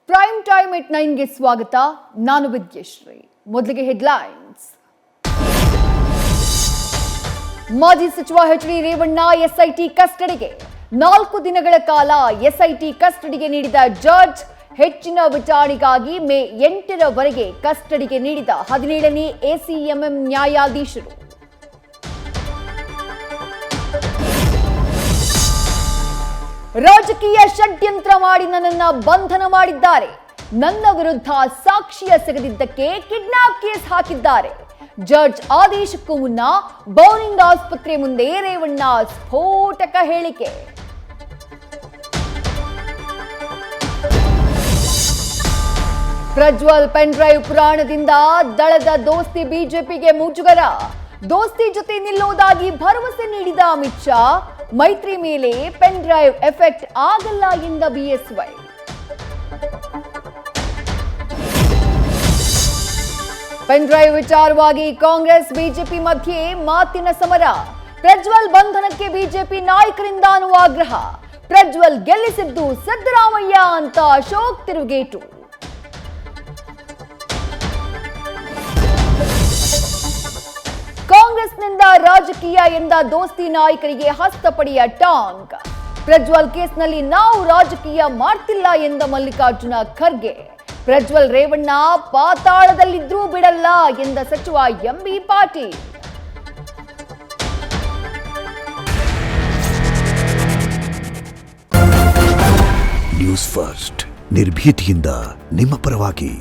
Prime time ಎಟ್ 9ಗೆ ಸ್ವಾಗತ. ನಾನು ವಿದ್ಯಶ್ರೀ. ಮೊದಲಿಗೆ ಹೆಡ್ಲೈನ್ಸ್. ಮಾಜಿ ಸಚಿವ ಎಚ್.ಡಿ. ರೇವಣ್ಣ ಎಸ್ಐಟಿ ಕಸ್ಟಡಿಗೆ. 4 ದಿನಗಳ ಕಾಲ ಎಸ್ಐಟಿ ಕಸ್ಟಡಿಗೆ ನೀಡಿದ ಜಡ್ಜ್ ಹೆಚ್ಚಿನ ವಿಚಾರಣೆಗಾಗಿ ಮೇ 8ರವರೆಗೆ ಕಸ್ಟಡಿಗೆ ನೀಡಿದ 17ನೇ ಎಸಿಎಂಎಂ ನ್ಯಾಯಾಧೀಶರು. ರಾಜಕೀಯ ಷಡ್ಯಂತ್ರ ಮಾಡಿ ನನ್ನನ್ನು ಬಂಧನ ಮಾಡಿದ್ದಾರೆ. ನನ್ನ ವಿರುದ್ಧ ಸಾಕ್ಷಿಯ ಸಿಗದಿದ್ದಕ್ಕೆ ಕಿಡ್ನಾಪ್ ಕೇಸ್ ಹಾಕಿದ್ದಾರೆ. ಜಡ್ಜ್ ಆದೇಶಕ್ಕೂ ಮುನ್ನ ಬೌರಿಂಗ್ ಆಸ್ಪತ್ರೆ ಮುಂದೆ ರೇವಣ್ಣ ಸ್ಫೋಟಕ ಹೇಳಿಕೆ. ಪ್ರಜ್ವಲ್ ಪೆನ್ ಡ್ರೈವ್ ಪುರಾಣದಿಂದ ದಳದ ದೋಸ್ತಿ ಬಿಜೆಪಿಗೆ ಮುಜುಗರ. ದೋಸ್ತಿ ಜೊತೆ ನಿಲ್ಲುವುದಾಗಿ ಭರವಸೆ ನೀಡಿದ ಅಮಿತ್ ಶಾ, ಮೈತ್ರಿ ಮೇಲೆ ಪೆನ್ ಡ್ರೈವ್ ಎಫೆಕ್ಟ್ ಆಗಲ್ಲ ಎಂದ ಬಿಎಸ್ವೈ. ಪೆನ್ ಡ್ರೈವ್ ವಿಚಾರವಾಗಿ ಕಾಂಗ್ರೆಸ್ ಬಿಜೆಪಿ ಮಧ್ಯೆ ಮಾತಿನ ಸಮರ. ಪ್ರಜ್ವಲ್ ಬಂಧನಕ್ಕೆ ಬಿಜೆಪಿ ನಾಯಕರಿಂದಾನೂ ಆಗ್ರಹ. ಪ್ರಜ್ವಲ್ ಗೆಲ್ಲಿಸಿದ್ದು ಸಿದ್ದರಾಮಯ್ಯ ಅಂತ ಅಶೋಕ್ ತಿರುಗೇಟು. ಕಾಂಗ್ರೆಸ್ನಿಂದ ರಾಜಕೀಯ ಎಂದ ದೋಸ್ತಿ ನಾಯಕರಿಗೆ ಹಸ್ತಪಡಿಯ ಟಾಂಗ್. ಪ್ರಜ್ವಲ್ ಕೇಸ್ನಲ್ಲಿ ನಾವು ರಾಜಕೀಯ ಮಾಡ್ತಿಲ್ಲ ಎಂದ ಮಲ್ಲಿಕಾರ್ಜುನ ಖರ್ಗೆ. ಪ್ರಜ್ವಲ್ ರೇವಣ್ಣ ಪಾತಾಳದಲ್ಲಿದ್ರೂ ಬಿಡಲ್ಲ ಎಂದ ಸಚಿವ ಎಂಬಿ ಪಾಟೀಲ್. ನ್ಯೂಸ್ ಫಸ್ಟ್ ನಿರ್ಭೀತಿಯಿಂದ ನಿಮ್ಮ ಪರವಾಗಿ.